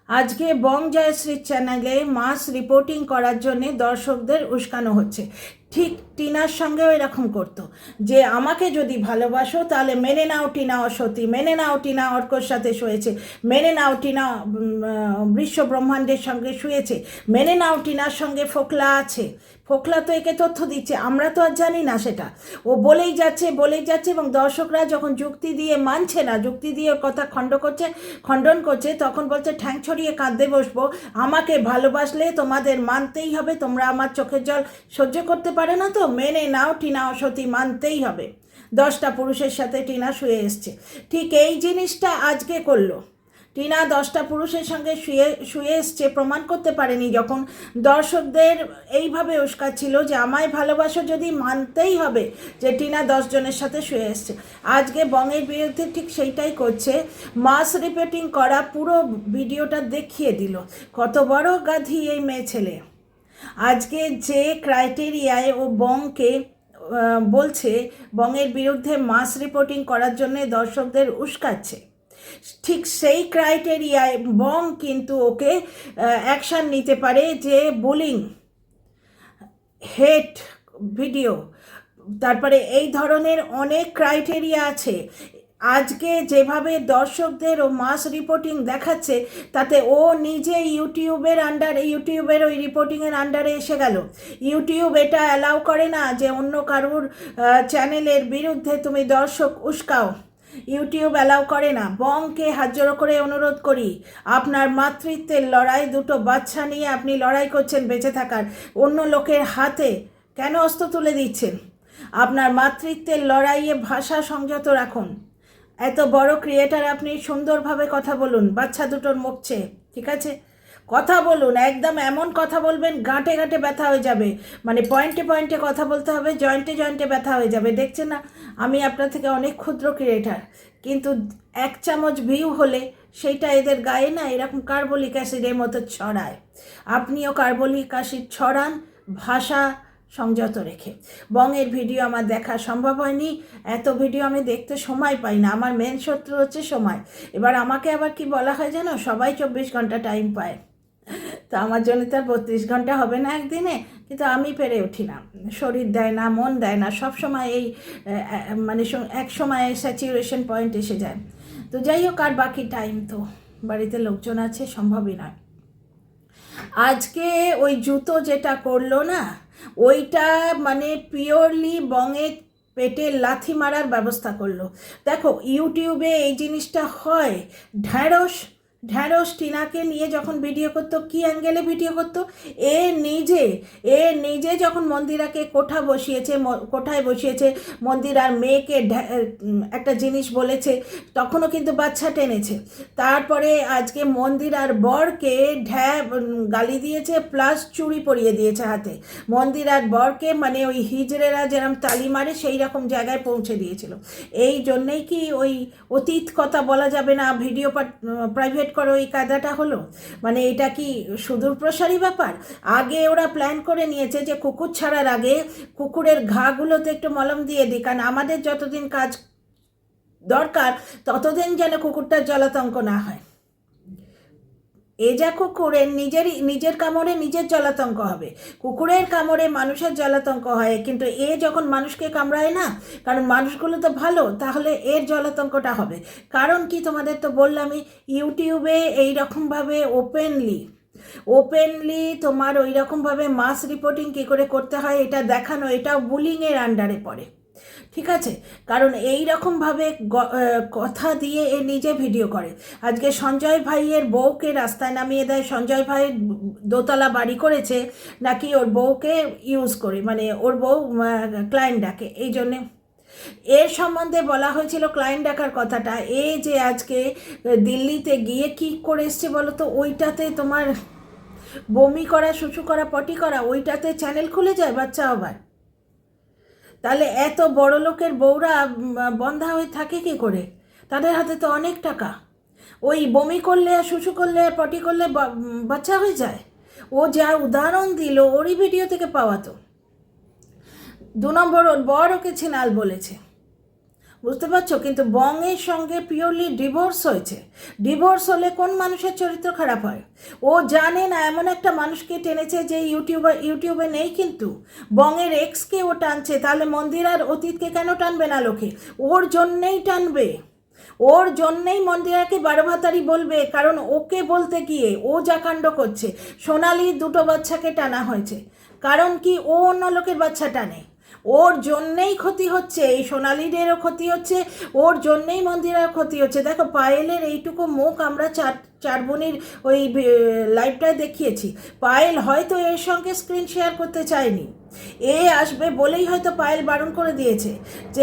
আজকে বং জয়শ্রীর চ্যানেলে মাস রিপোর্টিং করার জন্য দর্শকদের উস্কানো হচ্ছে। ঠিক টিনার সঙ্গেও এরকম করতো যে আমাকে যদি ভালোবাসো তাহলে মেনে নাও টিনা অসতী, মেনে নাও টিনা অর্কর সাথে শুয়েছে, মেনে নাও টিনা বিশ্ব ব্রহ্মাণ্ডের সঙ্গে শুয়েছে, মেনে নাও টিনার সঙ্গে ফোকলা আছে। ফোকলা তো একে তথ্য দিচ্ছে, আমরা তো আর জানি না সেটা। ও বলেই যাচ্ছে এবং দর্শকরা যখন যুক্তি দিয়ে মানছে না, যুক্তি দিয়ে ওর কথা খণ্ডন করছে, তখন বলছে ঠ্যাং ছড়িয়ে কাঁদতে বসবো, আমাকে ভালোবাসলে তোমাদের মানতেই হবে, তোমরা আমার চোখের জল সহ্য করতে পারে না তো মেনে নাও টিনা অসতী, মানতেই হবে। 10টা পুরুষের সাথে টিনা শুয়ে এসছে। ঠিক এই জিনিসটা আজকে করলো। টিনা 10টা পুরুষের সঙ্গে শুয়ে এসছে, প্রমাণ করতে পারেনি যখন দর্শকদের এইভাবে উস্কাচ্ছিল যে আমায় ভালোবাসো যদি মানতেই হবে যে টিনা 10 জনের সাথে শুয়ে এসছে। আজকে বংয়ের বিরুদ্ধে ঠিক সেইটাই করছে, মাস রিপোর্টিং করা পুরো ভিডিওটা দেখিয়ে দিল কত বড় গাধি এই মেয়ে ছেলে। আজকে যে ক্রাইটেরিয়ায় ও বংকে বলছে বংয়ের বিরুদ্ধে মাস রিপোর্টিং করার জন্য দর্শকদের উস্কাচ্ছে, ঠিক সেই ক্রাইটেরিয়ায় বং কিন্তু ওকে অ্যাকশান নিতে পারে যে বুলিং, হেট ভিডিও, তারপরে এই ধরনের অনেক ক্রাইটেরিয়া আছে। আজকে যেভাবে দর্শকদের ও মাস রিপোর্টিং দেখাচ্ছে তাতে ও নিজে ইউটিউবের ওই রিপোর্টিংয়ের আন্ডারে এসে গেল। ইউটিউব এটা অ্যালাউ করে না যে অন্য কারুর চ্যানেলের বিরুদ্ধে তুমি দর্শক উস্কাও, ইউটিউব অ্যালাউ করে না। বংকে হাত জোড়ো করে অনুরোধ করি, আপনার মাতৃত্বের লড়াই, দুটো বাচ্চা নিয়ে আপনি লড়াই করছেন বেঁচে থাকার, অন্য লোকের হাতে কেন অস্ত্র তুলে দিচ্ছেন? আপনার মাতৃত্বের লড়াইয়ে ভাষা সংযত রাখুন। এত বড় ক্রিয়েটার আপনি, সুন্দরভাবে কথা বলুন, বাচ্চা দুটোর মুখ চেয়ে, ঠিক আছে? কথা বলুন, একদম এমন কথা বলবেন গাঁটে গাঁটে ব্যথা হয়ে যাবে, মানে পয়েন্টে পয়েন্টে কথা বলতে হবে, জয়েন্টে জয়েন্টে ব্যথা হয়ে যাবে। দেখছেন না, আমি আপনার থেকে অনেক ক্ষুদ্র ক্রিয়েটার, কিন্তু 1 চামচ ভিউ হলে সেইটা এদের গায়ে না এরকম কার্বলিক অ্যাসিডের মতো ছড়ায়। আপনিও কার্বলিক অ্যাসিড ছড়ান ভাষা সংযত রেখে। বংয়ের ভিডিও আমার দেখা সম্ভব হয়নি, এত ভিডিও আমি দেখতে সময় পাই না, আমার মেন শত্রু হচ্ছে সময়। এবার আমাকে আবার কি বলা হয় জানো, সবাই 24 ঘন্টা টাইম পায়, তো আমার জন্য তো আর 32 ঘন্টা হবে না একদিনে, কিন্তু আমি পেরে উঠি না, শরীর দেয় না, মন দেয় না, সব সময় এই মানে এক সময় স্যাচুরেশন পয়েন্ট এসে যায়। তো যাই হোক, আর বাকি টাইম তো বাড়িতে লোকজন আছে, সম্ভবই না। আজকে ওই জুতো যেটা করলো না, ওইটা মানে পিওরলি বংয়ের পেটে লাথি মারার ব্যবস্থা করলো। দেখো ইউটিউবে এই জিনিসটা হয়, ঢ্যাঁড়স টিনাকে নিয়ে যখন ভিডিও করতো, কি অ্যাঙ্গেলে ভিডিও করতো, এ নিজে যখন মন্দিরাকে কোঠায় বসিয়েছে, মন্দিরার মেয়েকে একটা জিনিস বলেছে, তখনও কিন্তু বাচ্চা টেনেছে। তারপরে আজকে মন্দিরার বরকে গালি দিয়েছে, প্লাস চুড়ি পরিয়ে দিয়েছে হাতে। মন্দিরার বরকে মানে ওই হিজড়েরা যেরকম তালি মারে সেই রকম জায়গায় পৌঁছে দিয়েছিল। এই জন্যেই কি ওই অতীত কথা বলা যাবে না, ভিডিও প্রাইভেট করো, এই কায়দাটা হলো? মানে এটা কি সুদূর প্রসারী ব্যাপার? আগে ওরা প্ল্যান করে নিয়েছে যে কুকুর ছাড়ার আগে কুকুরের ঘাগুলোতে একটু মলম দিয়ে দিই, কারণ আমাদের যতদিন কাজ দরকার ততদিন যেন কুকুরটার জলাতঙ্ক না হয়। এ যা কুকুরের নিজের কামড়ে নিজের জলাতঙ্ক হবে, কুকুরের কামড়ে মানুষের জলাতঙ্ক হয়, কিন্তু এ যখন মানুষকে কামড়ায় না, কারণ মানুষগুলো তো ভালো, তাহলে এর জলাতঙ্কটা হবে। কারণ কি তোমাদের তো বললামই, ইউটিউবে এইরকমভাবে ওপেনলি তোমার ওই রকমভাবে মাস রিপোর্টিং কী করে করতে হয় এটা দেখানো, এটা বুলিংয়ের আন্ডারে পড়ে, ঠিক আছে? কারণ এই রকমভাবে কথা দিয়ে এ নিজে ভিডিও করে। আজকে সঞ্জয় ভাইয়ের বউকে রাস্তায় নামিয়ে দেয়, সঞ্জয় ভাই দোতলা বাড়ি করেছে নাকি ওর বউকে ইউজ করে, মানে ওর বউ ক্লায়েন্ট ডাকে, এই জন্যে এর সম্বন্ধে বলা হয়েছিল ক্লায়েন্ট ডাকার কথাটা। এ যে আজকে দিল্লিতে গিয়ে কী করে এসছে বলো তো, ওইটাতে তোমার বমি করা, শুশু করা, পটি করা, ওইটাতে চ্যানেল খুলে যায় বাচ্চা হবার। তাহলে এত বড় লোকের বউরা বন্ধা হয়ে থাকে কী করে? তাদের হাতে তো অনেক টাকা, ওই বমি করলে, শুশু করলে, পটি করলে বাচ্চা হয়ে যায়। ও যা উদাহরণ দিল ওরই ভিডিও থেকে পাওয়া। তো 2 নম্বর ওর বর ওকে ছিনাল বলেছে, বুঝতে পারছো? কিন্তু বংয়ের সঙ্গে পিওরলি ডিভোর্স হয়েছে। ডিভোর্স হলে কোন মানুষের চরিত্র খারাপ হয়? ও জানে না এমন একটা মানুষকে টেনেছে যে ইউটিউবে নেই, কিন্তু বংয়ের এক্সকে ও টানছে। তাহলে মন্দিরার অতীতকে কেন টানবে না লোকে? ওর জন্যেই টানবে, ওর জন্যেই মন্দিরাকে বারো ভাতারি বলবে, কারণ ওকে বলতে গিয়ে ও যা কাণ্ড করছে। সোনালির দুটো বাচ্চাকে টানা হয়েছে, কারণ কি ও অন্য লোকের বাচ্চা টানে, ওর জন্যেই ক্ষতি হচ্ছে, এই সোনালিদেরও ক্ষতি হচ্ছে, ওর জন্যেই মন্দিরার ক্ষতি হচ্ছে। দেখো পায়েলের এইটুকু মুখ আমরা চার বোনের ওই লাইভটায় দেখিয়েছি। পায়েল হয়তো এর সঙ্গে স্ক্রিন শেয়ার করতে চায়নি, এ আসবে বলেই হয়তো পায়েল বারণ করে দিয়েছে যে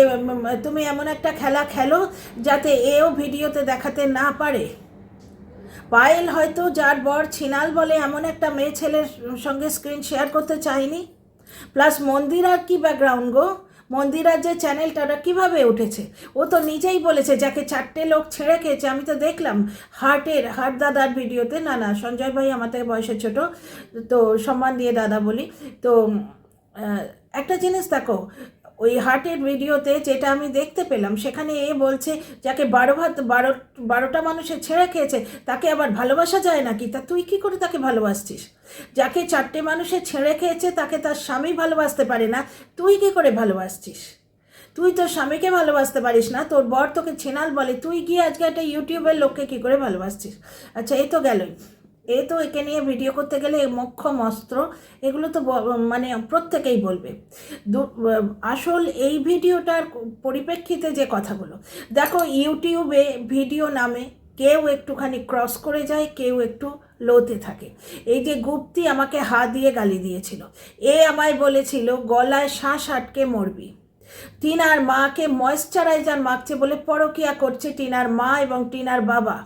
তুমি এমন একটা খেলা খেলো যাতে এও ভিডিওতে দেখাতে না পারে। পায়েল হয়তো যার বর ছিনাল বলে এমন একটা মেয়ে ছেলের সঙ্গে স্ক্রিন শেয়ার করতে চায়নি। প্লাস মন্দিরার কি ব্যাকগ্রাউন্ড গো? মন্দিরার যে চ্যানেলটা ওটা কীভাবে উঠেছে? ও তো নিজেই বলেছে যাকে 4টে লোক ছেড়ে খেয়েছে। আমি তো দেখলাম হার্ট দাদার ভিডিওতে। না সঞ্জয় ভাই আমার থেকে বয়সে ছোট, তো সম্মান দিয়ে দাদা বলি। তো একটা জিনিস দেখো, ওই হার্টের ভিডিওতে যেটা আমি দেখতে পেলাম, সেখানে এ বলছে যাকে 12টা মানুষের ছেড়ে খেয়েছে তাকে আবার ভালোবাসা যায় নাকি? তা তুই কি করে তাকে ভালোবাসছিস? যাকে 4টে মানুষের ছেড়ে খেয়েছে তাকে তার স্বামী ভালোবাসতে পারে না, তুই কি করে ভালোবাসছিস? তুই তোর স্বামীকে ভালোবাসতে পারিস না, তোর বর তোকে ছিনাল বলে, তুই গিয়ে আজকে একটা ইউটিউবের লোককে কী করে ভালোবাসছিস? আচ্ছা, এই তো গেলই। তো একে নিয়ে ভিডিও করতে গেলে মোক্ষম অস্ত্র, এগুলো তো মানে প্রত্যেকেই বলবে। আসল এই ভিডিওটার পরিপ্রেক্ষিতে যে কথাগুলো দেখো, ইউটিউবে ভিডিও নামে কেউ একটুখানি ক্রস করে যায়, কেউ একটু লোতে থাকে। এই যে গুপ্তি আমাকে হাত দিয়ে গালি দিয়েছিল, আমায় বলেছিল গলায় শ্বাস আটকে মরবি। টিনার মাকে ময়েশ্চারাইজার মাখছে বলে পরকিয়া করছে টিনার মা এবং টিনার বাবা,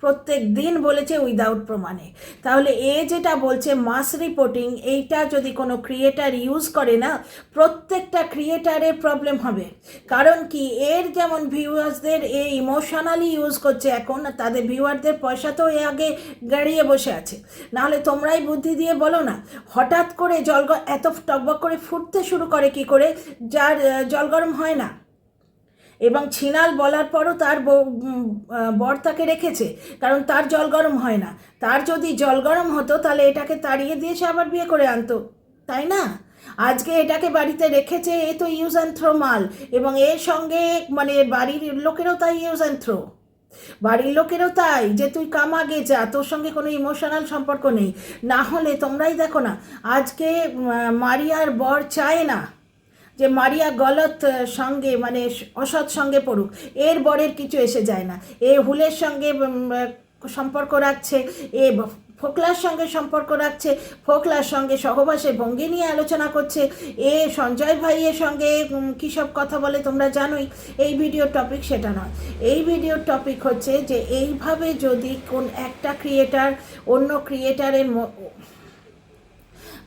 প্রত্যেক দিন বলেছে উইদাউট প্রমাণে। তাহলে যেটা বলছে মাস রিপোর্টিং, এইটা যদি কোনো ক্রিয়েটার ইউজ করে না, প্রত্যেকটা ক্রিয়েটারের প্রবলেম হবে। কারণ কি, এর যেমন ভিউয়ার্সদের ইমোশনালি ইউজ করছে এখন, তাদের ভিউয়ারদের পয়সা তো আগে গাড়িয়ে বসে আছে। নাহলে তোমরাই বুদ্ধি দিয়ে বলো না, হঠাৎ করে এত টকবক করে ফুটতে শুরু করে কি করে, যার জল গরম হয় না। এবং ছিনাল বলার পরও তার বর তাকে রেখেছে, কারণ তার জল গরম হয় না। তার যদি জল গরম হতো তাহলে এটাকে তাড়িয়ে দিয়ে সে আবার বিয়ে করে আনতো, তাই না? আজকে এটাকে বাড়িতে রেখেছে, এ তো ইউজ অ্যান্ড থ্রো মাল। এবং এর সঙ্গে মানে বাড়ির লোকেরও তাই ইউজ অ্যান্ড থ্রো, বাড়ির লোকেরও তাই, যে তুই কামাগে যা, তোর সঙ্গে কোনো ইমোশনাল সম্পর্ক নেই। না হলে তোমরাই দেখো না, আজকে মারিয়ার বর চায় না যে মারিয়া গলত সঙ্গে মানে অসৎ সঙ্গে পড়ুক, এর বরের কিছু এসে যায় না। হুলের সঙ্গে সম্পর্ক রাখছে, ফোকলার সঙ্গে সম্পর্ক রাখছে, ফোকলার সঙ্গে সহবাসের ভঙ্গি নিয়ে আলোচনা করছে, সঞ্জয় ভাইয়ের সঙ্গে কী সব কথা বলে তোমরা জানোই। এই ভিডিওর টপিক সেটা নয়। এই ভিডিওর টপিক হচ্ছে যে এইভাবে যদি কোন একটা ক্রিয়েটার অন্য ক্রিয়েটারের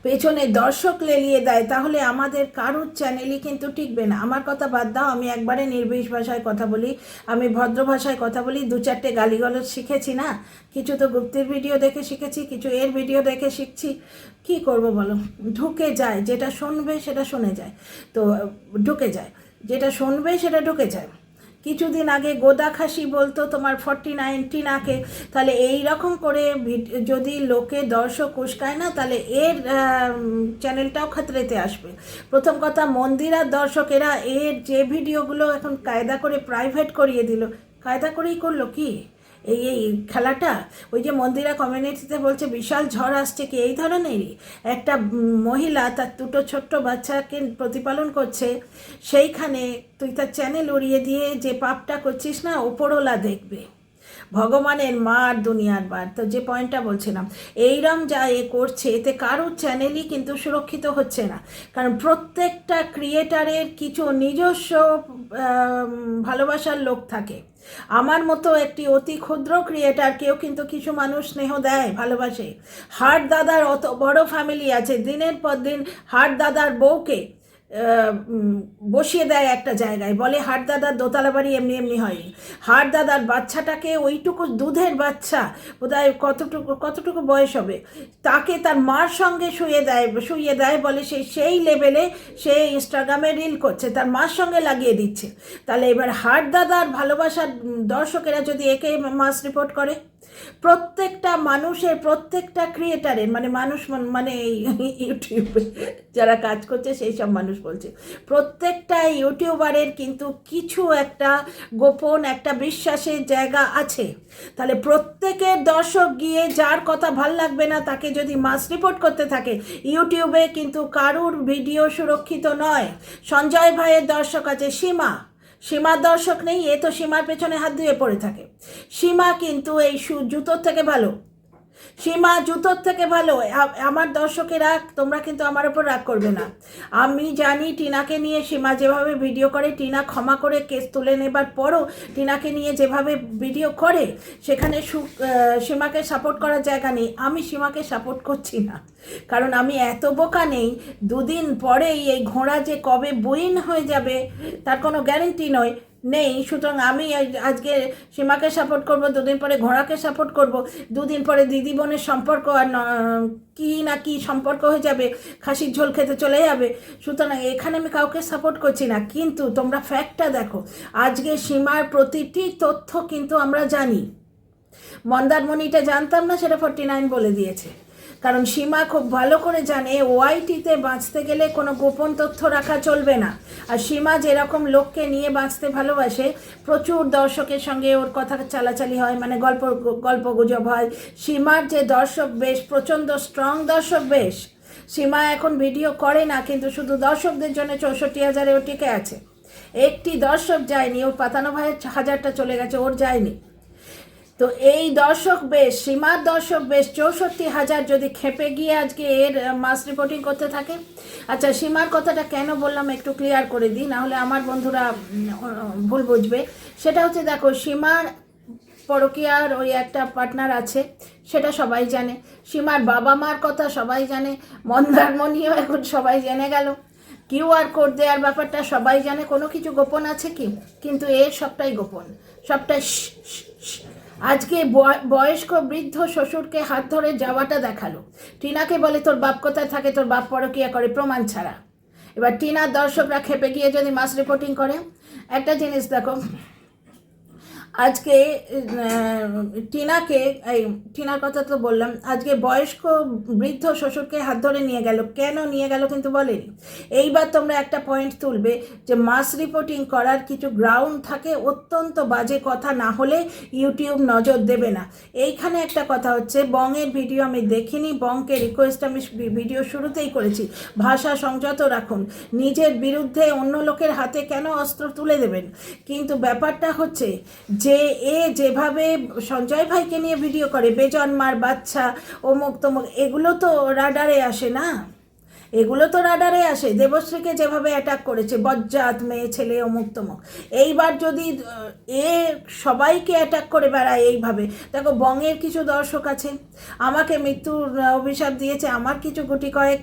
পেছনে দর্শক লেলিয়ে দেয়, তাহলে আমাদের কারুর চ্যানেলই কিন্তু টিকবে না। আমার কথা বাদ দাও, আমি একবারে নির্বিষ ভাষায় কথা বলি, আমি ভদ্র ভাষায় কথা বলি। 2-4টে গালিগালাজ শিখেছি না, কিছু তো গুপ্তির ভিডিও দেখে শিখেছি, কিছু এর ভিডিও দেখে শিখছি। কি করব বলো, ঢুকে যায়, যেটা শুনবে সেটা শুনে যায়, তো ঢুকে যায়, যেটা শুনবে সেটা ঢুকে যায়। কিছুদিন আগে গোদা খাসি বলতো তোমার 49 টিনাকে, তাহলে এই রকম করে যদি লোকে দর্শক উস্কায় না, তাহলে এর চ্যানেলটাও খাতরেতে আসবে। প্রথম কথা, মন্দিরার দর্শকেরা এর যে ভিডিওগুলো এখন কায়দা করে প্রাইভেট করিয়ে দিল, কায়দা করেই করলো কি এই খেলাটা? ওই যে মন্দিরা কমিউনিটিতে বলছে বিশাল ঝড় আসছে, কি এই ধরনেরই একটা মহিলা তার দুটো ছোট্ট বাচ্চাকে প্রতিপালন করছে, সেইখানে তুই তার চ্যানেল উড়িয়ে দিয়ে যে পাপটা করছিস না, ওপরওয়ালা দেখবে, ভগবানের মা আর দুনিয়ার বার। তো যে পয়েন্টটা বলছিলাম, এইরম যা করছে, এতে কারোর চ্যানেলই কিন্তু সুরক্ষিত হচ্ছে না। কারণ প্রত্যেকটা ক্রিয়েটারের কিছু নিজস্ব ভালোবাসার লোক থাকে। আমার মতো একটি অতি ক্ষুদ্র ক্রিয়েটারকেও কিন্তু কিছু মানুষ স্নেহ দেয়, ভালোবাসে। হার্ট দাদার অত বড় ফ্যামিলি আছে, দিনের পর দিন হার্ট দাদার বউকে বসিয়ে দেয় একটা জায়গায়, বলে হাট দাদার দোতলা বাড়ি এমনি এমনি হয়নি। হাট দাদার বাচ্চাটাকে, ওইটুকু দুধের বাচ্চা, বোধহয় কতটুকু বয়স হবে, তাকে তার মার সঙ্গে শুইয়ে দেয় বলে সেই লেভেলে সে ইনস্টাগ্রামে রিল করছে, তার মার সঙ্গে লাগিয়ে দিচ্ছে। তাহলে এবার হাট দাদার ভালোবাসার দর্শকেরা যদি একে মাস রিপোর্ট করে, প্রত্যেকটা মানুষের, প্রত্যেকটা ক্রিয়েটারের, মানে এই ইউটিউবে যারা কাজ করছে সেই সব মানুষ বলছে, প্রত্যেকটা ইউটিউবারের কিন্তু কিছু একটা গোপন একটা বিশ্বাসের জায়গা আছে। তাহলে প্রত্যেকের দর্শক গিয়ে যার কথা ভাল লাগবে না তাকে যদি মাস রিপোর্ট করতে থাকে ইউটিউবে, কিন্তু কারুর ভিডিও সুরক্ষিত নয়। সঞ্জয় ভাইয়ের দর্শক আছে সীমার দর্শক নেই, এ তো সীমার পেছনে হাত ধুয়ে পড়ে থাকে। সীমা কিন্তু এই জুতোর থেকে ভালো, সীমা জুতোর থেকে ভালো। আমার দর্শকেরা, তোমরা কিন্তু আমার ওপর রাগ করবে না, আমি জানি টিনাকে নিয়ে সীমা যেভাবে ভিডিও করে, টিনা ক্ষমা করে কেস তুলে নেবার পরও টিনাকে নিয়ে যেভাবে ভিডিও করে, সেখানে সীমাকে সাপোর্ট করার জায়গা নেই। আমি সীমাকে সাপোর্ট করছি না, কারণ আমি এত বোকা নেই, দুদিন পরেই এই ঘোড়া যে কবে বইন হয়ে যাবে তার কোনো গ্যারেন্টি নেই। সুতরাং আমি আজকে সীমাকে সাপোর্ট করব, দুদিন পরে ঘোড়াকে সাপোর্ট করব, দুদিন পরে দিদি বোনের সম্পর্ক আর কি সম্পর্ক হয়ে যাবে, খাসির ঝোল খেতে চলে যাবে। সুতরাং এখানে আমি কাউকে সাপোর্ট করছি না, কিন্তু তোমরা ফ্যাক্টটা দেখো। আজকে সীমার প্রতিটি তথ্য কিন্তু আমরা জানি, মন্দারমণিটা জানতাম না, সেটা 49 বলে দিয়েছে। কারণ সীমা খুব ভালো করে জানে ওআইটিতে বাঁচতে গেলে কোনো গোপন তথ্য রাখা চলবে না। আর সীমা যেরকম লোককে নিয়ে বাঁচতে ভালোবাসে, প্রচুর দর্শকের সঙ্গে ওর কথা চালাচালি হয়, মানে গল্প গুজব হয়। সীমার যে দর্শক বেশ প্রচণ্ড স্ট্রং দর্শক বেশ। সীমা এখন ভিডিও করে না, কিন্তু শুধু দর্শকদের জন্য 64,000-এও টিকে আছে। একটি দর্শক যায়নি, ওর পাতানো ভাইয়ের 1000টা চলে গেছে, ওর যায়নি। তো এই দর্শক বেশ, সীমার দর্শক বেশ 64,000 যদি খেপে গিয়ে আজকে এর মাস রিপোর্টিং করতে থাকে। আচ্ছা, সীমার কথাটা কেন বললাম একটু ক্লিয়ার করে দিই, নাহলে আমার বন্ধুরা ভুল বুঝবে। সেটা হচ্ছে, দেখো, সীমার পরকীয়ার ওই একটা পার্টনার আছে, সেটা সবাই জানে। সীমার বাবা মার কথা সবাই জানে, মন্দারমণিও এখন সবাই জেনে গেল। QR কোড দেওয়ার ব্যাপারটা সবাই জানে, কোনো কিছু গোপন আছে কি? কিন্তু এর সবটাই গোপন, সবটাই। আজকে বয়স্ক বৃদ্ধ শ্বশুরকে হাত ধরে যাওয়াটা দেখালো, টিনাকে বলে তোর বাপ কোথায় থাকে, তোর বাপ পরকীয়া করে, প্রমাণ ছাড়া। এবার টিনার দর্শকরা খেপে গিয়ে যদি মাস রিপোর্টিং করে, একটা জিনিস দেখো, আজকে টিনার কথা তো বললাম, আজকে বয়স্ক বৃদ্ধ শ্বশুরকে হাত ধরে নিয়ে গেল, কেন নিয়ে গেল কিন্তু বলেনি। এইবার তোমরা একটা পয়েন্ট তুলবে যে মাস রিপোর্টিং করার কিছু গ্রাউন্ড থাকে, অত্যন্ত বাজে কথা না হলে ইউটিউব নজর দেবে না। এইখানে একটা কথা হচ্ছে, বংয়ের ভিডিও আমি দেখিনি, বংকে রিকোয়েস্ট আমি ভিডিও শুরুতেই করেছি, ভাষা সংযত রাখুন, নিজের বিরুদ্ধে অন্য লোকের হাতে কেন অস্ত্র তুলে দেবেন। কিন্তু ব্যাপারটা হচ্ছে যে যেভাবে সঞ্জয় ভাইকে নিয়ে ভিডিও করে, বেজন্মার বাচ্চা, অমুক তমুক, এগুলো তো রাডারে আসে না, এগুলো তো রাডারে আসে। দেবশ্রীকে যেভাবে অ্যাটাক করেছে, বজ্জাত মেয়ে ছেলে, অমুক তমুক, এইবার যদি সবাইকে অ্যাটাক করে বেড়ায় এইভাবে, দেখো বংয়ের কিছু দর্শক আছে, আমাকে মৃত্যুর অভিশাপ দিয়েছে, আমার কিছু গুটি কয়েক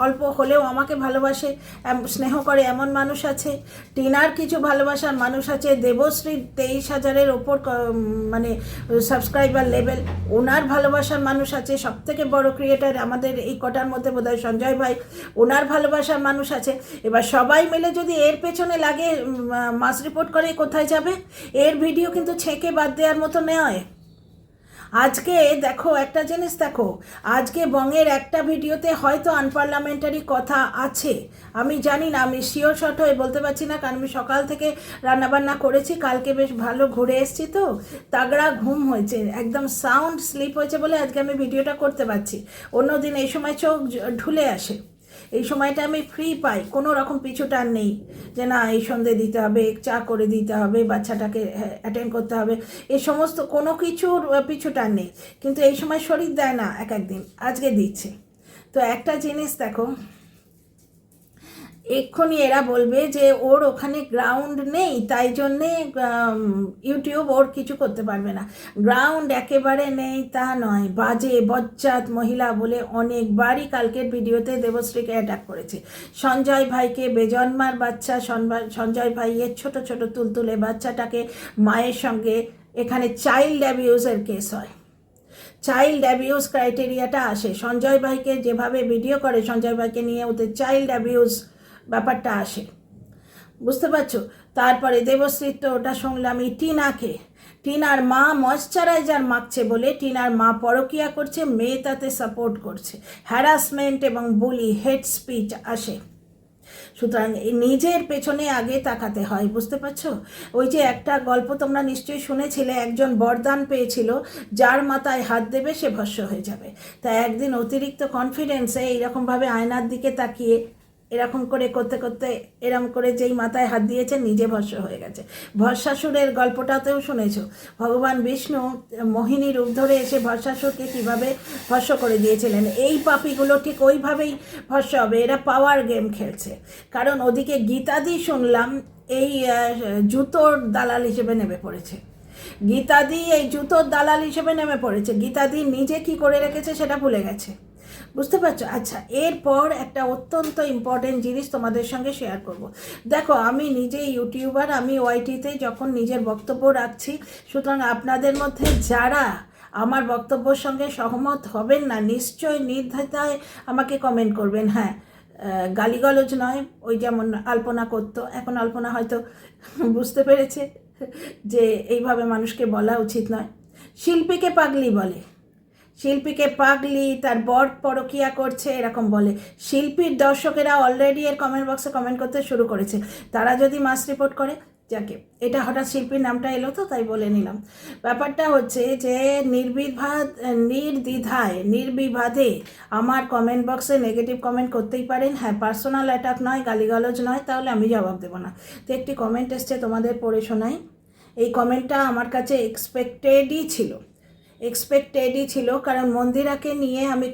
অল্প হলেও আমাকে ভালোবাসে, স্নেহ করে, এমন মানুষ আছে। টিনার কিছু ভালোবাসার মানুষ আছে, দেবশ্রীর 23,000-এর ওপর মানে সাবস্ক্রাইবার লেভেল, ওনার ভালোবাসার মানুষ আছে। সবথেকে বড় ক্রিয়েটার আমাদের এই কটার মধ্যে বোধহয় সঞ্জয় ভাই, ওনার ভালোবাসার মানুষ আছে। এবার সবাই মিলে যদি এর পেছনে লাগে মাস রিপোর্ট করে, কোথায় যাবে? এর ভিডিও কিন্তু ছেঁকে বাদ দেওয়ার মতো নয়। আজকে দেখো একটা জিনিস, দেখো আজকে বংয়ের একটা ভিডিওতে হয়তো আনপার্লামেন্টারি কথা আছে, আমি জানি না, আমি শিওর শট হয়ে বলতে পারছি না, কারণ আমি সকাল থেকে রান্নাবান্না করেছি, কালকে বেশ ভালো ঘুরে এসেছি, তো তাগড়া ঘুম হয়েছে, একদম সাউন্ড স্লিপ হয়েছে বলে আজকে আমি ভিডিওটা করতে পারছি। অন্যদিন এই সময় চোখ ঢুলে আসে, এই সময়টা আমি ফ্রি পাই, কোনো রকম পিছু টান নেই যে না এই সন্ধে দিতে হবে, চা করে দিতে হবে, বাচ্চাটাকে অ্যাটেন্ড করতে হবে, এই সমস্ত কোনো কিছুর পিছু টান নেই। কিন্তু এই সময় শরীর দেয় না, একদিন আজকে দিচ্ছে। তো একটা জিনিস দেখো, এক্ষুনি এরা বলবে যে ওর ওখানে গ্রাউন্ড নেই, তাই জন্যে ইউটিউব ওর কিছু করতে পারবে না। গ্রাউন্ড একেবারে নেই তা নয়, বাজে বজ্জাত মহিলা বলে অনেকবারই কালকের ভিডিওতে দেবশ্রীকে অ্যাটাক করেছে। সঞ্জয় ভাইকে, বেজন্মার বাচ্চা সঞ্জয় ভাইয়ের ছোট ছোট তুলতুলে বাচ্চাটাকে মায়ের সঙ্গে, এখানে চাইল্ড অ্যাবিউজের কেস হয়, চাইল্ড অ্যাবিউজ ক্রাইটেরিয়াটা আসে। সঞ্জয় ভাইকে যেভাবে ভিডিও করে সঞ্জয় ভাইকে নিয়ে, ওদের চাইল্ড অ্যাবিউজ ব্যাপারটা আসে, বুঝতে পারছো? তারপরে দেবশ্রীর তো ওটা শুনলাম, টিনাকে, টিনার মা ময়শ্চারাইজার মাখছে বলে টিনার মা পরকিয়া করছে, মেয়ে তাতে সাপোর্ট করছে, হ্যারাসমেন্ট এবং বুলি, হেড স্পিচ আসে। সুতরাং নিজের পেছনে আগে তাকাতে হয়, বুঝতে পারছো? ওই যে একটা গল্প তোমরা নিশ্চয়ই শুনেছিলে, একজন বরদান পেয়েছিল, যার মাথায় হাত দেবে সে ভস্য হয়ে যাবে। তাই একদিন অতিরিক্ত কনফিডেন্সে এইরকমভাবে আয়নার দিকে তাকিয়ে এরকম করে করতে করতে এরকম করে যেই মাথায় হাত দিয়েছে নিজে ভস্য হয়ে গেছে। ভস্মাসুরের গল্পটাতেও শুনেছো, ভগবান বিষ্ণু মোহিনী রূপ ধরে এসে ভস্মাসুরকে কীভাবে ভস্য করে দিয়েছিলেন। এই পাপীগুলো ঠিক ওইভাবেই ভস্য হবে, এরা পাওয়ার গেম খেলছে। কারণ ওদিকে গীতাদি শুনলাম এই জুতোর দালাল হিসেবে নেমে পড়েছে, গীতাদি এই জুতোর দালাল হিসেবে নেমে পড়েছে। গীতাদি নিজে কি করে রেখেছে সেটা ভুলে গেছে, বুঝতে পারছো? আচ্ছা, এরপর একটা অত্যন্ত ইম্পর্টেন্ট জিনিস তোমাদের সঙ্গে শেয়ার করব। দেখো, আমি নিজে ইউটিউবার, আমি ওয়াইটিতে যখন নিজের বক্তব্য রাখছি, সুতরাং আপনাদের মধ্যে যারা আমার বক্তব্যের সঙ্গে সহমত হবেন না, নিশ্চয় নির্দ্বিধায় আমাকে কমেন্ট করবেন। হ্যাঁ, গালিগালজ নয়, ওই যেমন আলপনা করতো, এখন আলপনা হয়তো বুঝতে পেরেছে যে এইভাবে মানুষকে বলা উচিত নয়। শিল্পীকে পাগলি বলে, শিল্পীকে পাগলি, তার বর পরকিয়া করছে এরকম বলে। শিল্পীর দর্শকেরা অলরেডি এর কমেন্ট বক্সে কমেন্ট করতে শুরু করেছে। তারা যদি মাস রিপোর্ট করে, যাকে, এটা হঠাৎ শিল্পীর নামটা এলো তো তাই বলে নিলাম। ব্যাপারটা হচ্ছে যে নির্বিবাদে আমার কমেন্ট বক্সে নেগেটিভ কমেন্ট করতেই পারেন। হ্যাঁ, পার্সোনাল অ্যাটাক নয়, গালিগালজ নয়, তাহলে আমি জবাব দেবো না। তো একটি কমেন্ট এসছে, তোমাদের পড়ে শোনাই। এই কমেন্টটা আমার কাছে এক্সপেক্টেডই ছিল, কারণ মন্দিরাকে নিয়ে আমি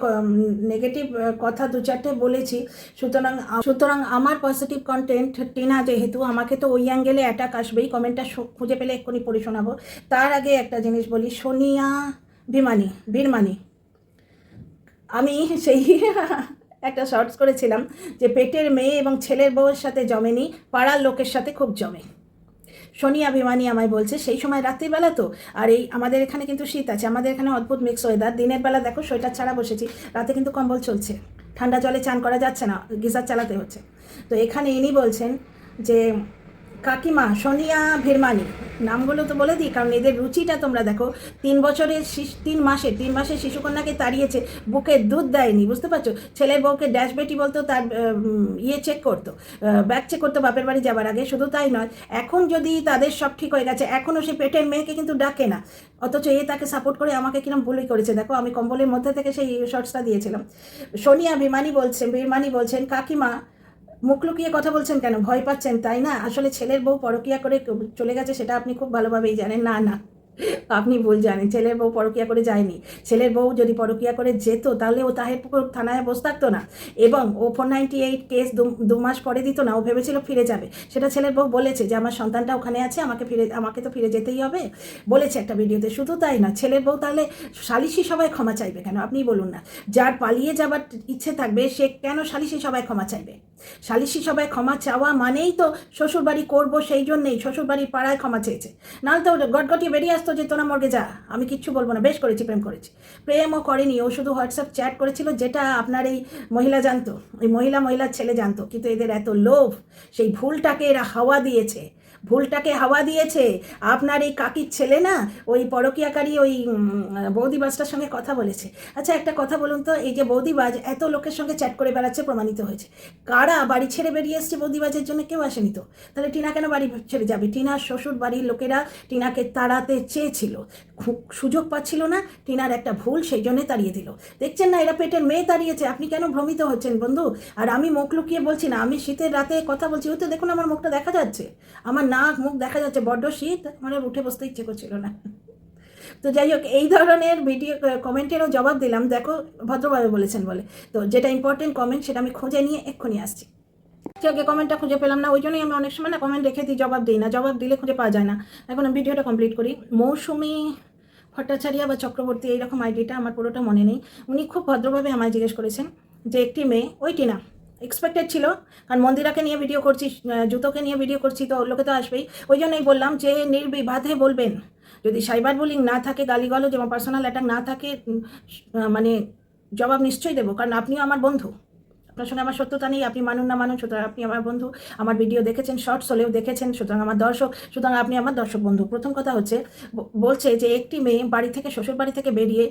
নেগেটিভ কথা দু চারটে বলেছি। সুতরাং আমার পজিটিভ কন্টেন্ট টিনা যেহেতু, আমাকে তো ওই অ্যাঙ্গেলে অ্যাটাক আসবেই। কমেন্টটা খুঁজে পেলে এক্ষুনি পড়ে শোনাবো। তার আগে একটা জিনিস বলি, সোনিয়া বীরমানি, আমি সেই একটা শর্টস করেছিলাম যে পেটের মেয়ে এবং ছেলের বউয়ের সাথে জমেনি, পাড়ার লোকের সাথে খুব জমে। সোনিয়া ভিমানি আমায় বলছে, সেই সময় রাত্রিবেলা তো, আর এই আমাদের এখানে কিন্তু শীত আছে, আমাদের এখানে অদ্ভুত মিক্স ওয়েদার। দিনের বেলা দেখো সোয়েটার ছাড়া বসেছি, রাতে কিন্তু কম্বল চলছে, ঠান্ডা জলে চান করা যাচ্ছে না, গিজার চালাতে হচ্ছে। তো এখানে ইনি বলছেন যে কাকিমা সোনিয়া ভিরমানি, নামগুলো তো বলে দিই কারণ এদের রুচিটা তোমরা দেখো। 3 মাসের শিশুকন্যাকে তাড়িয়েছে, বুকে দুধ দেয়নি, বুঝতে পারছো? ছেলের বউকে ড্যাশ বেটি বলতো, তার চেক করতো, ব্যাগ চেক করতো বাপের বাড়ি যাবার আগে। শুধু তাই নয়, এখন যদি তাদের সব ঠিক হয়ে গেছে, এখনও সে পেটের মেয়েকে কিন্তু ডাকে না, অথচ তাকে সাপোর্ট করে আমাকে কিরম বুলি করেছে দেখো। আমি কম্বলের মধ্যে থেকে সেই শর্টসটা দিয়েছিলাম। সোনিয়া ভিরমানি বলছেন কাকিমা মুখ লুকিয়ে কথা বলছেন কেন, ভয় পাচ্ছেন তাই না? আসলে ছেলের বউ পরকিয়া করে চলে গেছে, সেটা আপনি খুব ভালোভাবেই জানেন। না, আপনি ভুল জানেন, ছেলের বউ পরকিয়া করে যায়নি। ছেলের বউ যদি পরকিয়া করে যেত তাহলে ও তাহিরপুকুর থানায় বসে থাকতো না, এবং ও 498 কেস 2 মাস পরে দিত না। ও ভেবেছিল ফিরে যাবে, সেটা ছেলের বউ বলেছে যে আমার সন্তানটা ওখানে আছে, আমাকে তো ফিরে যেতেই হবে, বলেছে একটা ভিডিওতে। শুধু তাই না, ছেলের বউ তাহলে সালিশি সবাই ক্ষমা চাইবে কেন? আপনি বলুন না। যার পালিয়ে যাবার ইচ্ছে থাকবে সে কেন সালিশি সবাই ক্ষমা চাইবে? সালিশি সবাই ক্ষমা চাওয়া মানেই তো শ্বশুরবাড়ি করবো, সেই জন্যেই শ্বশুরবাড়ির পাড়ায় ক্ষমা চেয়েছে, নাহলে তো গটগটিয়ে বেরিয়ে আসতো যে তোরা মর্গে যা, আমি কিচ্ছু বলবো না, বেশ করেছি, প্রেমও করেনি, ও শুধু হোয়াটসঅ্যাপ চ্যাট করেছিল, যেটা আপনার এই মহিলা জানতো, ওই মহিলার ছেলে জানতো। কিন্তু এদের এত লোভ, সেই ভুলটাকে এরা হাওয়া দিয়েছে। আপনার এই কাকির ছেলে না, ওই পরকিয়াকারী ওই বৌদিবাজটার সঙ্গে কথা বলেছে। আচ্ছা, একটা কথা বলুন তো, এই যে বৌদিবাজ এত লোকের সঙ্গে চ্যাট করে বেড়াচ্ছে, প্রমাণিত হয়েছে। কারা বাড়ি ছেড়ে বেরিয়ে এসছে বৌদিবাজের জন্য? কেউ আসেনি তো। তাহলে টিনা কেন বাড়ি ছেড়ে যাবে? টিনার শ্বশুর বাড়ির লোকেরা টিনাকে তাড়াতে চেয়েছিল, সুযোগ পাচ্ছিল না, টিনার একটা ভুল, সেই জন্যে তাড়িয়ে দিল। দেখছেন না, এরা পেটের মেয়ে তাড়িয়েছে। আপনি কেন ভ্রমিত হচ্ছেন বন্ধু? আর আমি মুখ লুকিয়ে বলছি না, আমি শীতের রাতে কথা বলছি, ওই তো দেখুন আমার মুখটা দেখা যাচ্ছে, আমার নাক মুখ দেখা যাচ্ছে, বড্ড শীত, আমার উঠে বসতে ইচ্ছে করছিল না। তো যাই হোক, এই ধরনের ভিডিও কমেন্টেরও জবাব দিলাম, দেখো ভদ্রভাবে বলেছেন বলে। তো যেটা ইম্পর্টেন্ট কমেন্ট সেটা আমি খুঁজে নিয়ে এক্ষুনি আসছি। আগে কমেন্টটা খুঁজে পেলাম না, ওই জন্যই আমি অনেক সময় না কমেন্ট রেখে দিই, জবাব দিই না, জবাব দিলে খুঁজে পাওয়া যায় না। এখন আমি ভিডিওটা কমপ্লিট করি। মৌসুমি ভট্টাচার্য বা চক্রবর্তী এইরকম আইডিটা, আমার পুরোটা মনে নেই। উনি খুব ভদ্রভাবে আমায় জিজ্ঞেস করেছেন যে একটি মেয়ে, ওই টিনা, এক্সপেক্টেড ছিল, কারণ মন্দিরাকে নিয়ে ভিডিও করছি, জুতোকে নিয়ে ভিডিও করছি, তো লোকে তো আসবেই। ওই জন্যই বললাম যে নির্বিবাদে বলবেন, যদি সাইবার বুলিং না থাকে, গালিগালাজ এবং পার্সোনাল অ্যাটাক না থাকে, মানে জবাব নিশ্চয়ই দেবো, কারণ আপনিও আমার বন্ধু। আপনার সঙ্গে আমার সত্যতা নেই, আপনি মানুন না মানুন, সুতরাং আপনি আমার বন্ধু, আমার ভিডিও দেখেছেন, শর্টস হলেও দেখেছেন, সুতরাং আমার দর্শক, সুতরাং আপনি আমার দর্শক বন্ধু। প্রথম কথা হচ্ছে, বলছে যে একটি মেয়ে বাড়ি থেকে, শ্বশুর বাড়ি থেকে বেরিয়ে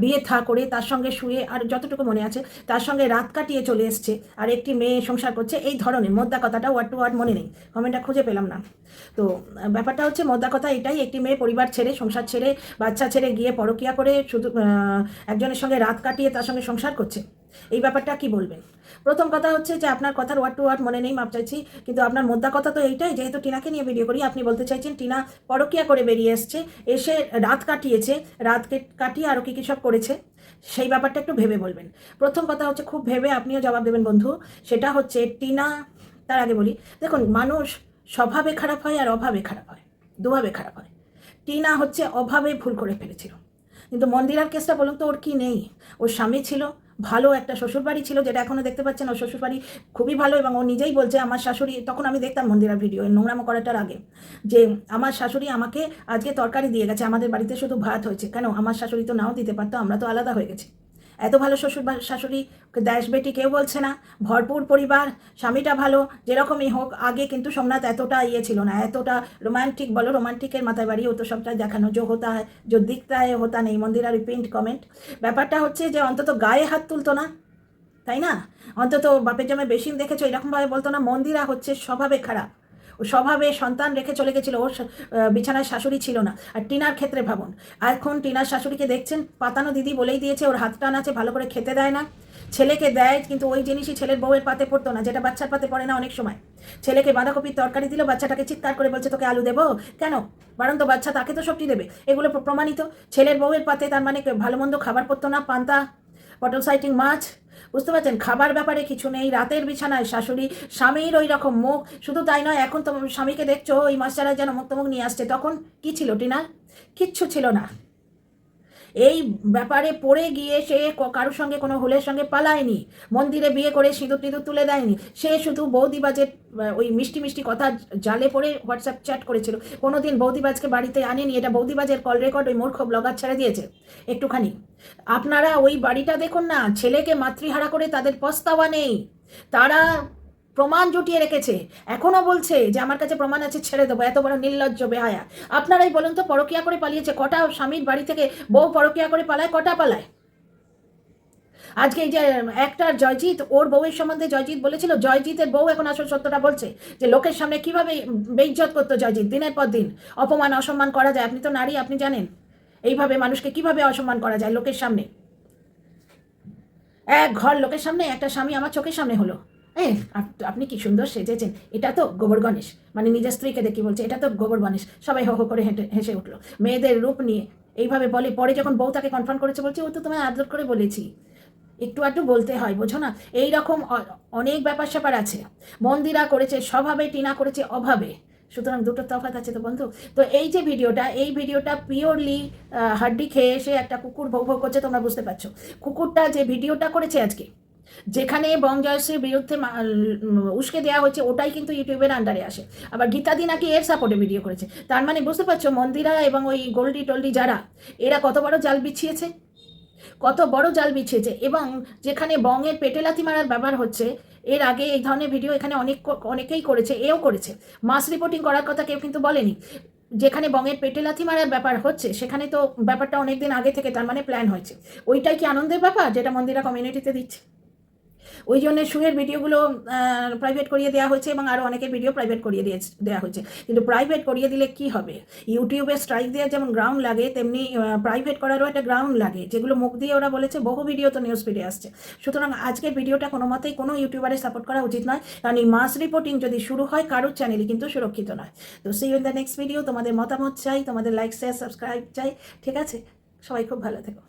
বিয়ে থা করে তার সঙ্গে শুয়ে, আর যতটুকু মনে আছে তার সঙ্গে রাত কাটিয়ে চলে এসছে, আর একটি মেয়ে সংসার করছে, এই ধরনের মোদ্দা কথাটা ওয়ার্ড টু ওয়ার্ড মনে নেই, কমেন্টটা খুঁজে পেলাম না। তো ব্যাপারটা হচ্ছে মোদ্দা কথা এটাই, একটি মেয়ে পরিবার ছেড়ে, সংসার ছেড়ে, বাচ্চা ছেড়ে গিয়ে পরকিয়া করে শুধু একজনের সঙ্গে রাত কাটিয়ে তার সঙ্গে সংসার করছে। এই ব্যাপারটা কি বলবেন? প্রথম কথা হচ্ছে যে আপনার কথার ওয়ার্ড টু ওয়ার্ড মনে নেই, মাপ চাইছি, কিন্তু আপনার মোদ্দা কথা তো এইটাই, যেহেতু টিনাকে নিয়ে ভিডিও করি, আপনি বলতে চাইছেন টিনা পরকিয়া করে বেরিয়ে এসছে, এসে রাত কাটিয়েছে, রাত কাটিয়ে আরও কী সব করেছে, সেই ব্যাপারটা একটু ভেবে বলবেন। প্রথম কথা হচ্ছে, খুব ভেবে আপনিও জবাব দেবেন বন্ধু। সেটা হচ্ছে টিনা, তার আগে বলি, দেখুন, মানুষ স্বভাবে খারাপ হয় আর অভাবে খারাপ হয়, দুভাবে খারাপ হয়। টিনা হচ্ছে অভাবে ভুল করে ফেলেছিল, কিন্তু মন্দিরার কেসটা বলুন তো, ওর কি নেই? ওর স্বামী ছিল, ভালো একটা শ্বশুরবাড়ি ছিল, যেটা এখনও দেখতে পাচ্ছেন, ওর শ্বশুরবাড়ি খুবই ভালো, এবং ও নিজেই বলছে, আমার শাশুড়ি, তখন আমি দেখতাম মন্দিরার ভিডিও নোংরামো করাটার আগে, যে আমার শাশুড়ি আমাকে আজকে তরকারি দিয়ে গেছে, আমাদের বাড়িতে শুধু ভাত হয়েছে, কেন? আমার শাশুড়ি তো নাও দিতে পারতো, আমরা তো আলাদা হয়ে গেছি। এত ভালো শ্বশুর শাশুড়ি, দেশ বেটি কেউ বলছে না, ভরপুর পরিবার, স্বামীটা ভালো, যেরকমই হোক। আগে কিন্তু সোমনাথ এতটা ছিল না, এতটা রোমান্টিক, বলো রোমান্টিকের মাথায় বাড়ি, ও তো সবটাই দেখানো, যে হতা হয়, যে দিকতা হয় হতা নেই, মন্দির আর রিপিন্ট কমেন্ট। ব্যাপারটা হচ্ছে যে অন্তত গায়ে হাত তুলতো না, তাই না? অন্তত বাপের জামাই বেশি দেখেছো এরকমভাবে বলতো না। মন্দিরা হচ্ছে স্বভাবে খারাপ, ও স্বভাবে সন্তান রেখে চলে গেছিলো, ওর বিছানায় শাশুড়ি ছিল না। আর টিনার ক্ষেত্রে ভাবুন, এখন টিনার শাশুড়িকে দেখছেন, পাতানো দিদি বলেই দিয়েছে, ওর হাত টান আছে, ভালো করে খেতে দেয় না, ছেলেকে দেয় কিন্তু ওই জিনিসই ছেলের বউয়ের পাতে পড়তো না, যেটা বাচ্চার পাতে পড়ে না অনেক সময়। ছেলেকে বাঁধাকপির তরকারি দিল, বাচ্চাটাকে চিৎকার করে বলছে, তোকে আলু দেবো কেন? বরং তো বাচ্চা তাকে তো সবটি দেবে, এগুলো প্রমাণিত। ছেলের বউয়ের পাতে তার মানে ভালো মন্দ খাবার পড়তো না, পান্তা, পটল সাইটিং মাছ, বুঝতে পারছেন? খাবার ব্যাপারে কিছু নেই, রাতের বিছানায় শাশুড়ি, স্বামীর ওই রকম মুখ। শুধু তাই নয়, এখন তো স্বামীকে দেখছো ওই মাছটারা যেন মুখ তমুখ নিয়ে আসছে, তখন কি ছিল টিনার? কিচ্ছু ছিল না। এই ব্যাপারে পড়ে গিয়ে সে কারোর সঙ্গে, কোনো হুলের সঙ্গে পালায়নি, মন্দিরে বিয়ে করে সিঁদুর টিঁদুর তুলে দেয়নি, সে শুধু বৌদিবাজের ওই মিষ্টি মিষ্টি কথা জালে পড়ে হোয়াটসঅ্যাপ চ্যাট করেছিল, কোনোদিন বৌদিবাজকে বাড়িতে আনেনি। এটা বৌদিবাজের কল রেকর্ড ওই মূর্খ ব্লগার ছেড়ে দিয়েছে একটুখানি। আপনারা ওই বাড়িটা দেখুন না, ছেলেকে মাতৃহারা করে তাদের পস্তাওয়া নেই, তারা প্রমাণ জুটিয়ে রেখেছে, এখনো বলছে যে আমার কাছে প্রমাণ আছে, ছেড়ে দেবো। এত বড় নির্লজ্জ বেহায়া। আপনারাই বলুন তো, পরকিয়া করে পালিয়েছে কটা? স্বামীর বাড়ি থেকে বউ পরকিয়া করে পালায়, কটা পালায়? আজকে এই যে একটা জয়জিৎ, ওর বউয়ের সম্বন্ধে জয়জিৎ বলেছিল, জয়জিতের বউ এখন আসল সত্যটা বলছে, যে লোকের সামনে কিভাবে বেইজ্জত করতো জয়জিৎ, দিনের পর দিন অপমান অসম্মান করা যায়। আপনি তো নারী, আপনি জানেন এইভাবে মানুষকে কিভাবে অসম্মান করা যায় লোকের সামনে। এক ঘর লোকের সামনে একটা স্বামী আমার চোখের সামনে হলো, আপনি কি সুন্দর সেজেছেন, এটা তো গোবর গণেশ, মানে নিজের স্ত্রীকে দেখি বলছে এটা তো গোবর গণেশ, সবাই হো হো করে হেসে উঠলো। মেয়েদের রূপ নিয়ে এইভাবে বলে, পরে যখন বউ তাকে কনফার্ম করেছে, বলছে ও তো তোমায় আদর করে বলেছি, একটু আধটু বলতে হয়, বোঝো না? এইরকম অনেক ব্যাপার স্যাপার আছে। মন্দিরা করেছে স্বভাবে, টিনা করেছে অভাবে, সুতরাং দুটো তফাৎ আছে তো বন্ধু। তো এই যে ভিডিওটা পিওরলি হাড্ডি খেয়ে এসে একটা কুকুর ভৌ ভৌ করছে, তোমরা বুঝতে পারছো। কুকুরটা যে ভিডিওটা করেছে আজকে, যেখানে বঙ্গজয়শ্রীর বিরুদ্ধে উস্কে দেওয়া হয়েছে, ওটাই কিন্তু ইউটিউবের আন্ডারে আসে। আবার গীতাদি নাকি এর সাপোর্টে ভিডিও করেছে, তার মানে বুঝতে পারছো মন্দিরা এবং ওই গোল্ডি টোল্ডি যারা, এরা কত বড় জাল বিছিয়েছে, কত বড় জাল বিছিয়েছে। এবং যেখানে বঙ্গের পেটে লাথি মারার ব্যাপার হচ্ছে, এর আগে এই ধরনের ভিডিও এখানে অনেকেই করেছে, এও করেছে। মাস রিপোর্টিং করার কথা কেউ কিন্তু বলেনি। যেখানে বঙ্গের পেটে লাথি মারার ব্যাপার হচ্ছে, সেখানে তো ব্যাপারটা অনেকদিন আগে থেকে, তার মানে প্ল্যান হয়েছে। ওইটাই কি আনন্দের ব্যাপার যেটা মন্দিরা কমিউনিটিতে দিচ্ছে? ওই জন্য সুয়ের ভিডিওগুলো প্রাইভেট করিয়ে দেওয়া হয়েছে, এবং আরও অনেকের ভিডিও প্রাইভেট করিয়ে দেওয়া হয়েছে। কিন্তু প্রাইভেট করিয়ে দিলে কি হবে? ইউটিউবে স্ট্রাইক দেওয়ার যেমন গ্রাউন্ড লাগে, তেমনি প্রাইভেট করারও একটা গ্রাউন্ড লাগে, যেগুলো মুখ দিয়ে ওরা বলেছে। বহু ভিডিও তো নিউজ ফিডে আসছে। সুতরাং আজকের ভিডিওটা কোনো মতেই কোনো ইউটিউবারের সাপোর্ট করা উচিত নয়, কারণ এই মাস রিপোর্টিং যদি শুরু হয়, কারোর চ্যানেলই কিন্তু সুরক্ষিত নয়। তো see you in the next video. তোমাদের মতামত চাই, তোমাদের লাইক শেয়ার সাবস্ক্রাইব চাই, ঠিক আছে? সবাই খুব ভালো থেকো।